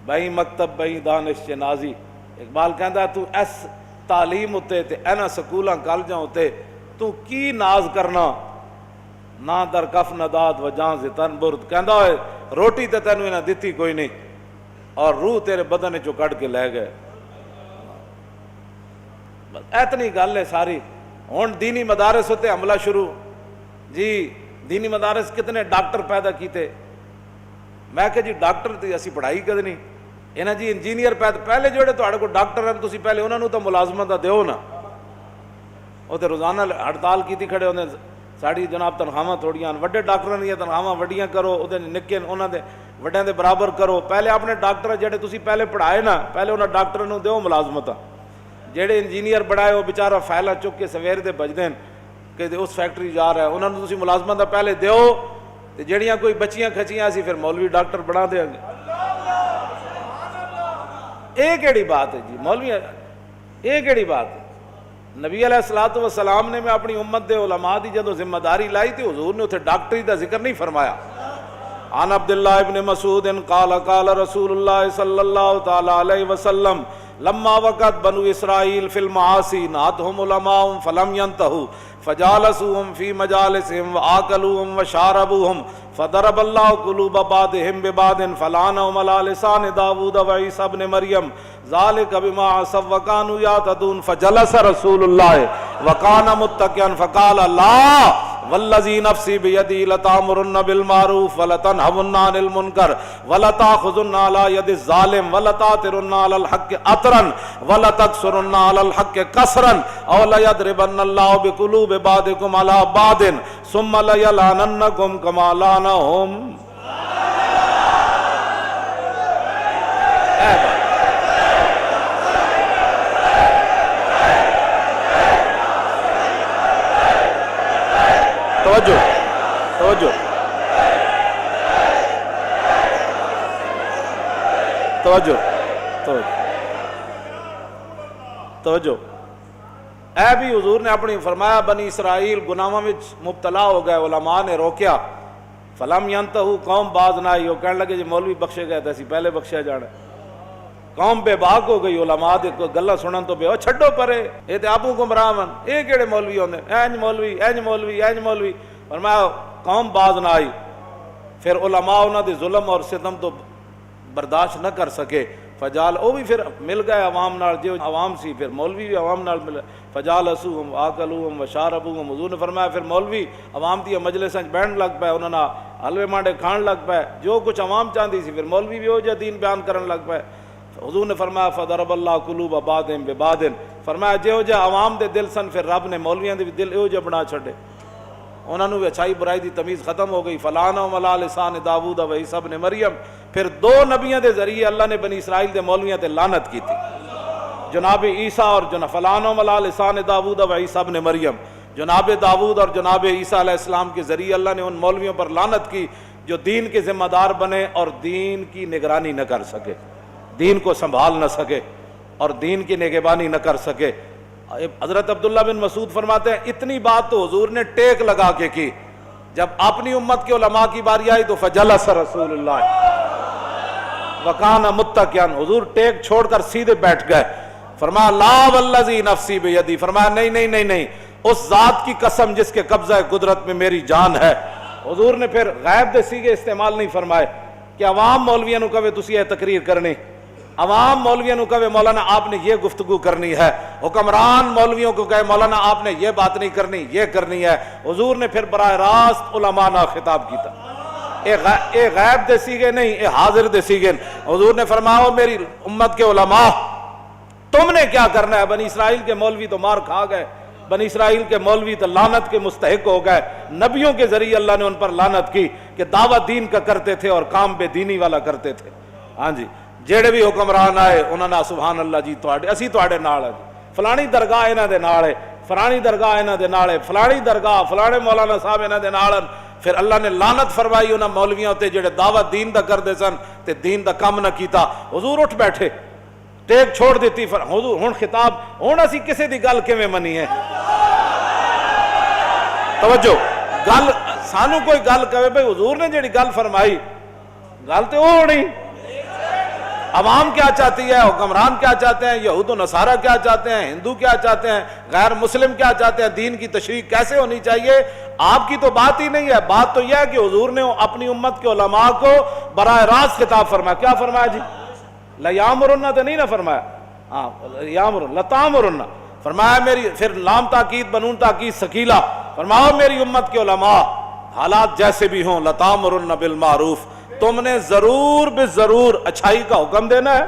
بئی مکتب بئی دانش نازی. اقبال کہندا تو اس تعلیم اتے تے اینا سکولاں کالجاں اتے تو کی ناز کرنا, نہ در کف نہ داد و جان سے تن برد. کہندا ہوئے روٹی تے تینوں انہاں دتی کوئی نہیں اور روح تیرے بدن چوں کڈ کے لے گئے. اتنی گل ہے ساری. ہن دینی مدارس ہوتے حملہ شروع. جی دینی مدارس کتنے ڈاکٹر پیدا کیتے. میں کہ جی ڈاکٹر تے اسی پڑھائی کد نہیں انہاں جی انجینئر پیدا. پہلے جڑے تہاڈے کول ڈاکٹر ہیں تسی پہلے انہاں نوں تو ملازمت دا دیو نا. وہ تے روزانہ ہڑتال کیتی کھڑے ہوندے ساڑی جناب تنخواہاں تھوڑیاں وڈے ڈاکٹراں دیاں تنخواہاں وڈیاں کرو اودے نکے انہاں دے وڈیاں دے برابر کرو. پہلے اپنے ڈاکٹر جڑے تسی پہلے پڑھائے نا پہلے انہاں ڈاکٹراں نوں دیو ملازمتاں. جڑے انجینئر بڑھائے وہ بیچارہ فائلاں چک کے سویر دے بجدے کہ اس فیکٹری جا رہا ہے انہاں نوں تسی ملازمت دا پہلے دیو تے جڑیاں کوئی بچیاں کھچیاں اسی پھر مولوی ڈاکٹر بنا دیں گے. یہ کیڑی بات ہے جی مولوی, یہ کیڑی بات ہے؟ نبی علیہ الصلوۃ والسلام نے میں اپنی امت دے علماء دی جدوں ذمہ داری لائی تھی حضور نے اتنے ڈاکٹری دا ذکر نہیں فرمایا. عن عبداللہ ابن مسعود قال قال رسول اللہ صلی اللہ تعالی علیہ وسلم لما وقت بنو اسرائیل فی المعاصی نہتهم علماء فلم ينتهوا فجالسوهم في مجالسهم وآكلوهم وشاربوهم فضرب الله قلوب بعضهم ببعض فلعنهم على لسان داود وعيسى ابن مريم ذلك بما عصوا وكانوا يعتدون فجلس رسول الله وكان متكئا فقال لا والذی نفسی بیدی لتامرن بالمعروف ولتنہون عن المنکر ولتاخذن علی ید الظالم ولتاترن علی الحق اطرا ولتکسرن علی الحق کسرا او لیضربن اللہ بقلوب بعضکم علی بعض ثم لیلعننکم کما لعنہم. توجہ توجہ توجہ توجہ. اے بھی حضور نے اپنی فرمایا بنی اسرائیل گناہاں وچ مبتلا ہو گئے علماء نے روکیا فلم ینتہو قوم باز نہ آئی. وہ کہنے لگے جی مولوی بخشے گئے تھے اسی پہلے بخشیا جانا. قوم بے باک ہو گئی علماء دے گلاں سنن تو بے چھڈو پرے اے تے آپو گمراہ ون اے کیڑے مولوی ہوندے اینج مولوی اینج مولوی اینج مولوی. فرمایا قوم باز نہ آئی. پھر علماء انہاں دے ظلم اور ستم تو برداشت نہ کر سکے فجال او بھی پھر مل گئے عوام نال جو عوام سی پھر مولوی بھی عوام نال مل فجالسوہم آکلوہم وشاربوہم. حضور نے فرمایا پھر مولوی عوام دی مجلساں وچ بیٹھن لگ پئے انہاں نال حلوے مانڈے کھان لگ پئے جو کچھ عوام چاہندی سی پھر مولوی بھی او جا دین بیان کرن لگ پئے. حضور نے فرمایا فضرب اللہ قلوب بعضهم ببعض. فرمایا جہو جا عوام دے دل سن پھر رب نے مولویاں دے بھی دل ایو جا بنا چھڈے انہاں نوں بھی اچھائی برائی دی تمیز ختم ہو گئی. فلعنہم علی لسان داؤد و عیسی ابن مریم. پھر دو نبیوں دے ذریعے اللہ نے بنی اسرائیل دے مولویاں تے لعنت کی تھی جناب عیسیٰ اور فلعنہم علی لسان داؤد و عیسی ابن مریم. جناب داؤد اور جناب عیسیٰ علیہ السلام کے ذریعے اللہ نے ان مولویوں پر لعنت کی جو دین کے ذمہ دار بنے اور دین کی نگرانی نہ کر سکے, دین کو سنبھال نہ سکے اور دین کی نگہبانی نہ کر سکے. حضرت عبداللہ بن مسعود فرماتے ہیں اتنی بات تو حضور نے ٹیک لگا کے کی. جب اپنی امت کے علماء کی باری آئی تو فجلس رسول اللہ وکان متکئا. حضور ٹیک چھوڑ کر سیدھے بیٹھ گئے. فرمایا لا والذی نفسی بیدی. فرمایا نہیں نہیں نہیں نہیں اس ذات کی قسم جس کے قبضہ قدرت میں میری جان ہے. حضور نے پھر غیب دے سیغے استعمال نہیں فرمائے کہ عوام مولویاں نو کہے تسی یہ تقریر کرنی, عوام مولویوں کو کہے مولانا آپ نے یہ گفتگو کرنی ہے, حکمران مولویوں کو کہے مولانا آپ نے یہ بات نہیں کرنی یہ کرنی ہے. حضور نے پھر براہ راست علماء نہ خطاب کیتا. اے غیب دے سیگے نہیں اے حاضر دے سیگے. حضور نے فرمایا میری امت کے علماء تم نے کیا کرنا ہے. بنی اسرائیل کے مولوی تو مار کھا گئے, بنی اسرائیل کے مولوی تو لعنت کے مستحق ہو گئے. نبیوں کے ذریعے اللہ نے ان پر لعنت کی کہ دعوت دین کا کرتے تھے اور کام بے دینی والا کرتے تھے. ہاں جی جیڑے بھی حکمران آئے انہوں نے سبحان اللہ جی اسی تواڈے نال ہے, فلانی درگاہ انہاں دے نال ہے, فلانی درگاہ انہاں دے نال ہے, فلانی درگاہ فلانے مولانا صاحب انہاں دے نال. پھر اللہ نے لعنت فرمائی انہاں مولویاں تے جڑے دعوت دین دا کردے سن تے دین دا کم نہ کیتا. حضور اٹھ بیٹھے ٹیک چھوڑ دیتی. حضور ہن خطاب ہن اسی کسے دی گل کیویں منی ہے. توجہ گل سانو کوئی گل کہے بھئی حضور نے جڑی گل فرمائی گل تے او ہونی عوام کیا چاہتی ہے، حکمران کیا چاہتے ہیں، یہود و نصارہ کیا چاہتے ہیں، ہندو کیا چاہتے ہیں، غیر مسلم کیا چاہتے ہیں، دین کی تشریح کیسے ہونی چاہیے، آپ کی تو بات ہی نہیں ہے۔ بات تو یہ ہے کہ حضور نے اپنی امت کے علماء کو براہ راست خطاب فرمایا۔ کیا فرمایا جی؟ لیامرن تو نہیں نہ فرمایا، ہاں یامرن لتامرن فرمایا میری، پھر لام تاکید بنون تاکید ثقیلہ، فرماؤ میری امت کے علماء حالات جیسے بھی ہوں، لتامرن بالمعروف، تم نے ضرور بالضرور اچھائی کا حکم دینا ہے،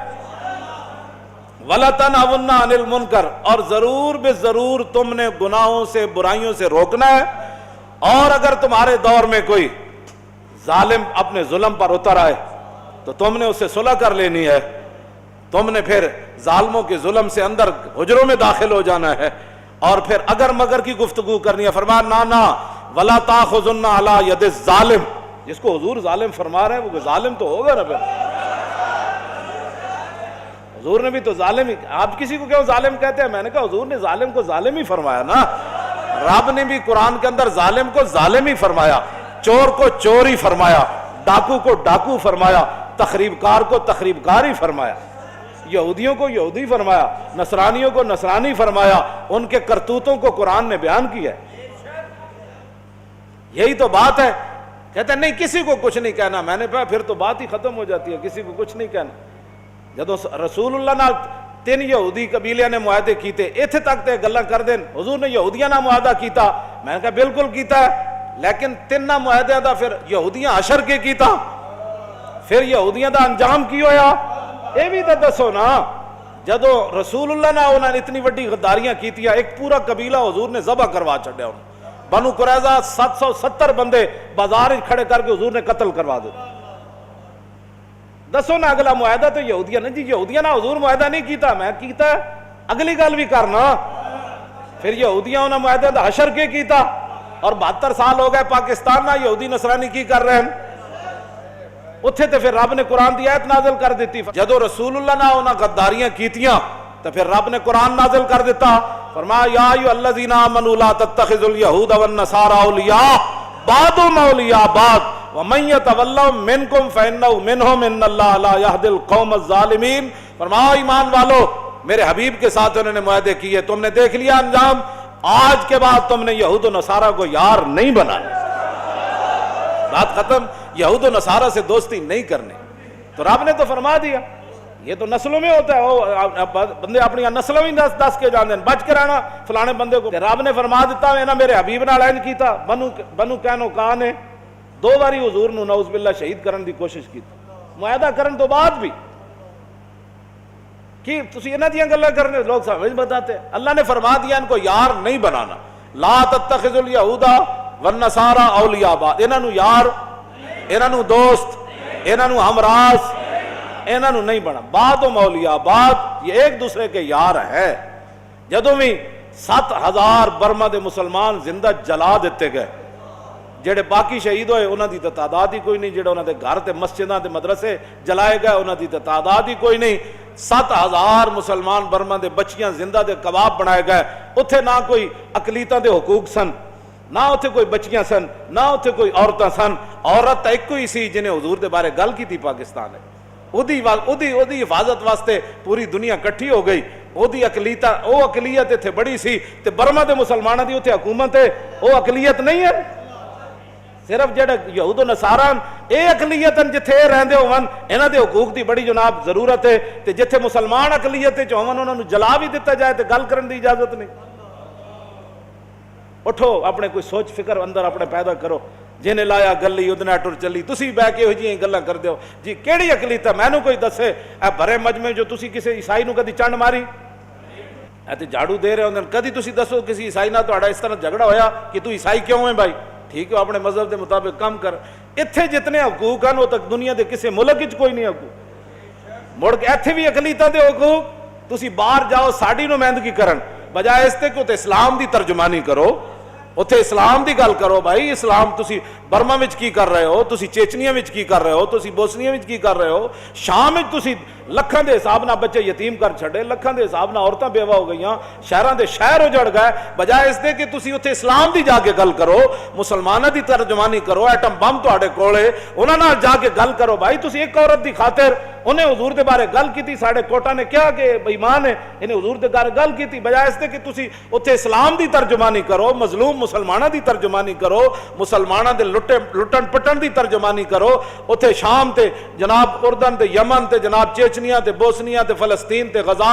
وَلَتَنْهَوْنَ عَنِ الْمُنْكَرِ، اور ضرور بالضرور تم نے گناہوں سے برائیوں سے روکنا ہے، اور اگر تمہارے دور میں کوئی ظالم اپنے ظلم پر اتر آئے تو تم نے اسے صلح کر لینی ہے، تم نے پھر ظالموں کے ظلم سے اندر حجروں میں داخل ہو جانا ہے، اور پھر اگر مگر کی گفتگو کرنی ہے، فرمایا نا وَلَا تَأْخُذُنَّ عَلَى يَدِ الظَّالِمِ، جس کو حضور ظالم فرما رہے ہیں وہ ظالم تو ہوگا نا پھر، حضور نے بھی تو ظالم ہی، آپ کسی کو کیوں ظالم کہتے ہیں؟ میں نے کہا حضور نے ظالم کو ظالم ہی فرمایا نا، رب نے بھی قرآن کے اندر ظالم کو ظالم ہی فرمایا، چور کو چور ہی فرمایا، ڈاکو کو ڈاکو فرمایا، تخریب کار کو تخریب کار ہی فرمایا، یہودیوں کو یہودی فرمایا، نصرانیوں کو نصرانی فرمایا، ان کے کرتوتوں کو قرآن نے بیان کیا ہے۔ یہی تو بات ہے۔ کہتے ہیں نہیں کسی کو کچھ نہیں کہنا، میں نے کہا پھر تو بات ہی ختم ہو جاتی ہے، کسی کو کچھ نہیں کہنا۔ جدو رسول اللہ نال 3 یہودی قبیلے نے معاہدے کیتے، ایتھے تک تے گلاں کر دین حضور نے یہودیاں نال معاہدہ کیتا، میں نے کہا بالکل کیتا ہے، لیکن 3 معاہدے دا پھر یہودیاں حشر کے کیتا، پھر یہودیاں دا انجام کی ہویا، اے بھی تو دسو نا۔ جدو رسول اللہ نے انہوں نے اتنی وڈی غداریاں کیتیاں، ایک پورا قبیلہ حضور نے ذبح کروا چھڈیا، بنو قریظہ 770 بندے بازار کھڑے کر کے حضور نے قتل کروا دیتے۔ دسو نا اگلا معاہدہ تو یہودیاں نے، جی یہودیاں نہ حضور معاہدہ نہیں کیتا، میں کیتا ہے، اگلی گل بھی کرنا۔ پھر یہودیاں انہوں نے معاہدہ دا حشر کے کیتا، اور 72 سال ہو گئے پاکستان نہ یہودی نصرانی کی کر رہے ہیں، اتھے تے پھر رب نے قرآن دی آیت نازل کر دیتی۔ جدو رسول اللہ نے انہاں غداریاں کیتیاں تو پھر رب نے قرآن نازل کر دیتا، فرمایا یا ایھا الذین آمنوا لا تتخذوا اليہود والنصارى اولیاء بعضهم اولیاء بعض ومن يتولهم منکم فانہ منہم ان اللہ لا یہدی القوم الظالمین۔ فرمایا ایمان والو، میرے حبیب کے ساتھ انہوں نے معاہدے کیے، تم نے دیکھ لیا انجام، آج کے بعد تم نے یہود و نصارہ کو یار نہیں بنانا، بات ختم، یہود و نصارہ سے دوستی نہیں کرنی۔ تو رب نے تو فرما دیا، یہ تو نسلوں میں ہوتا ہے، بندے اپنی نسلوں ہی دس کے جاندے ہیں، بچ کے رہنا فلانے بندے کو۔ رب نے فرما دیتا ہے نا میرے حبیب نال انج کیتا، بنو قینقاع نے 2 باری حضور نو نعوذ باللہ شہید کرن دی کوشش کی، معاہدہ کرن تو بعد بھی کہ تسی انہاں دیاں گلاں کرنے لوگ سمجھ بتاتے ہیں۔ اللہ نے فرما دیا ان کو یار نہیں بنانا، لا تتخذوا اليہود والنصارى اولیاء بعض، انہاں نو یار، انہاں نو دوست، انہاں نو ہمراز، انہاں نو نہیں بنا، بعضهم اولیاء بعض، یہ ایک دوسرے کے یار ہے۔ جدوں بھی 7000 برما دے مسلمان زندہ جلا دیتے گئے، جڑے باقی شہید ہوئے انہاں دی تعداد ہی کوئی نہیں، جڑے انہاں دے گھر تے مسجداں تے مدرسے جلائے گئے انہاں دی تعداد ہی کوئی نہیں۔ 7000 مسلمان برما دے بچیاں زندہ دے کباب بنائے گئے، اتھے نہ کوئی اقلیتاں دے حقوق سن، نہ اتھے کوئی بچیاں سن، نہ اتھے کوئی عورتاں سن، عورت ایک کوئی سی جنہیں حضور دے بارے گل کی تھی پاکستان ہے، اودی حفاظت واسطے پوری دنیا کٹھی ہو گئی، اودی اقلیت اتھے بڑی سی، تے برما دے مسلمانوں دی اتھے حکومت ہے، وہ اقلیت نہیں ہے، صرف جڑے یہود و نصارہ اے اقلیت جتھے رہندے ہون انہاں دے حقوق دی بڑی جناب ضرورت ہے، تے جتھے مسلمان اقلیت وچ ہون انہاں نوں جلا بھی دتا جائے تے گل کرن دی اجازت نہیں۔ اٹھو اپنے کوئی سوچ فکر اندر اپنے پیدا کرو، جنہیں لایا گلی ادنا ٹر چلی، تسی بہ کے ہوئی گلاں کر دیو جی کیڑی اقلیت ہے، مینوں کوئی دسے، اے بھرے مجمع جو تسی کسی عیسائی نو کدی چنڈ ماری، اے تے جھاڑو دے رہے ہوندے، کدی تسی دسو کسی عیسائی نال تہاڈا اس طرح جھگڑا ہویا کہ تو عیسائی کیوں ہے بھائی، ٹھیک ہے اپنے مذہب دے مطابق کام کر۔ اتھے جتنے حقوق ہیں وہ تک دنیا دے کسی ملک وچ کوئی نہیں حقوق، مڑ کے ایتھے بھی اقلیتاں دے حقوق، تسی باہر جاؤ ساڈی نمائندگی کرن بجائے اس تے کہ اسلام دی ترجمانی کرو، اتھے اسلام دی گل کرو بھائی، اسلام تسی برما وچ کی کر رہے ہو، تسی چیچنیا وچ کی کر رہے ہو، تسی بوسنیا وچ کی کر رہے ہو، شام وچ تسی ਲੱਖਾਂ ਦੇ ਹਿਸਾਬ ਨਾਲ ਬੱਚੇ ਯਤੀਮ ਕਰ ਛੱਡੇ, ਲੱਖਾਂ ਦੇ ਹਿਸਾਬ ਨਾਲ ਔਰਤਾਂ ਬੇਵਾ ਹੋ ਗਈਆਂ, ਸ਼ਹਿਰਾਂ ਦੇ ਸ਼ਹਿਰ ਉਜੜ ਗਏ, ਬਜਾਏ ਇਸ ਦੇ ਕਿ ਤੁਸੀਂ ਉੱਥੇ ਇਸਲਾਮ ਦੀ ਜਾ ਕੇ ਗੱਲ ਕਰੋ, ਮੁਸਲਮਾਨਾਂ ਦੀ ਤਰਜਮਾਨੀ ਕਰੋ, ਐਟਮ ਬੰਬ ਤੁਹਾਡੇ ਕੋਲੇ, ਉਹਨਾਂ ਨਾਲ ਜਾ ਕੇ ਗੱਲ ਕਰੋ। ਭਾਈ ਤੁਸੀਂ ਇੱਕ ਔਰਤ ਦੀ ਖਾਤਰ ਉਹਨੇ ਹਜ਼ੂਰ ਦੇ ਬਾਰੇ ਗੱਲ ਕੀਤੀ, ਸਾਡੇ ਕੋਟਾ ਨੇ ਕਿਹਾ ਕਿ ਬੇਈਮਾਨ ਹੈ, ਇਹਨੇ ਹਜ਼ੂਰ ਦੇ ਬਾਰੇ ਗੱਲ ਕੀਤੀ, ਬਜਾਏ ਇਸ ਦੇ ਕਿ ਤੁਸੀਂ ਉੱਥੇ ਇਸਲਾਮ ਦੀ ਤਰਜਮਾਨੀ ਕਰੋ, ਮਜ਼ਲੂਮ ਮੁਸਲਮਾਨਾਂ ਦੀ ਤਰਜਮਾਨੀ ਕਰੋ, ਮੁਸਲਮਾਨਾਂ ਦੇ ਲੁੱਟਣ ਪਟਣ ਦੀ ਤਰਜਮਾਨੀ ਕਰੋ, ਉੱਥੇ ਸ਼ਾਮ ਤੇ ਜਨਾਬ ਉਰਦਨ ਤੇ ਯਮਨ ਤੇ ਜਨਾਬ ਚੇਚਨੀਆ ਤੇ ਬੋਸਨੀਆ ਤੇ ਫਲਸਤੀਨ ਤੇ ਗਜ਼ਾ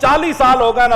40 ਸਾਲ ਹੋ ਗਏ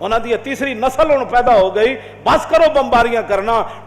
ਉਹਨਾਂ ਦੀ ਤੀਸਰੀ ਨਸਲ ਹੁਣ ਪੈਦਾ ਹੋ ਗਈ, ਬਸ ਕਰੋ ਬੰਬਾਰੀਆਂ ਕਰਨਾ।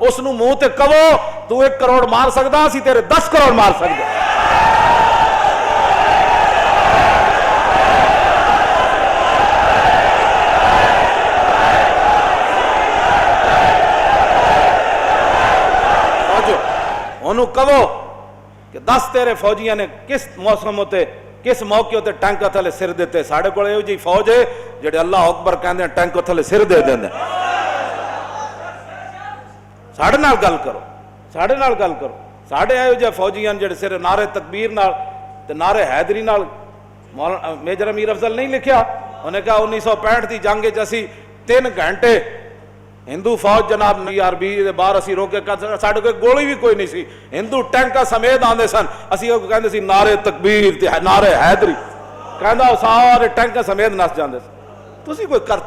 ਉਸ ਨੂੰ ਮੂੰਹ ਤੇ ਕਹੋ ਤੂੰ 1 ਕਰੋੜ ਮਾਰ ਸਕਦਾ, ਅਸੀਂ ਤੇਰੇ 10 ਕਰੋੜ ਮਾਰ ਸਕਦੇ। ਉਹਨੂੰ ਕਹੋ ਕਿ 10 ਤੇਰੇ ਫੌਜੀਆਂ ਨੇ ਕਿਸ ਮੌਸਮ ਉਤੇ ਕਿਸ ਮੌਕੇ ਉਤੇ ਟੈਂਕਾਂ ਥੱਲੇ ਸਿਰ ਦਿੱਤੇ। ਸਾਡੇ ਕੋਲ ਇਹੋ ਜਿਹੀ ਫੌਜ ਹੈ ਜਿਹੜੇ ਅੱਲਾਹ ਅਕਬਰ ਕਹਿੰਦੇ ਟੈਂਕਾਂ ਥੱਲੇ ਸਿਰ ਦੇ ਦਿੰਦੇ। ਸਾਡੇ ਨਾਲ ਗੱਲ ਕਰੋ, ਸਾਡੇ ਨਾਲ ਗੱਲ ਕਰੋ। ਸਾਡੇ ਇਹੋ ਜਿਹੇ ਫੌਜੀ ਹਨ ਜਿਹੜੇ ਸਿਰ ਨਾਰੇ ਤਕਬੀਰ ਨਾਲ ਤੇ ਨਾਰੇ ਹੈਦਰੀ ਨਾਲ। ਮੇਜਰ ਅਮੀਰ ਅਫਜ਼ਲ ਨਹੀਂ ਲਿਖਿਆ, ਉਹਨੇ ਕਿਹਾ 1965 ਦੀ ਜੰਗ 'ਚ ਅਸੀਂ 3 ਘੰਟੇ ਹਿੰਦੂ ਫੌਜ ਜਨਾਬ ਆਰਬੀ ਦੇ ਬਾਹਰ ਅਸੀਂ ਰੋਕੇ, ਸਾਡੇ ਕੋਲ ਗੋਲੀ ਵੀ ਕੋਈ ਨਹੀਂ ਸੀ, ਹਿੰਦੂ ਟੈਂਕਾਂ ਸਮੇਤ ਆਉਂਦੇ ਸਨ, ਅਸੀਂ ਉਹ ਕਹਿੰਦੇ ਸੀ ਨਾਰੇ ਤਕਬੀਰ ਤੇ ਨਾਰੇ ਹੈਦਰੀ, ਕਹਿੰਦਾ ਉਹ ਸਾਰੇ ਟੈਂਕਾਂ ਸਮੇਤ ਨੱਸ ਜਾਂਦੇ ਸੀ। ਤੁਸੀਂ ਕੋਈ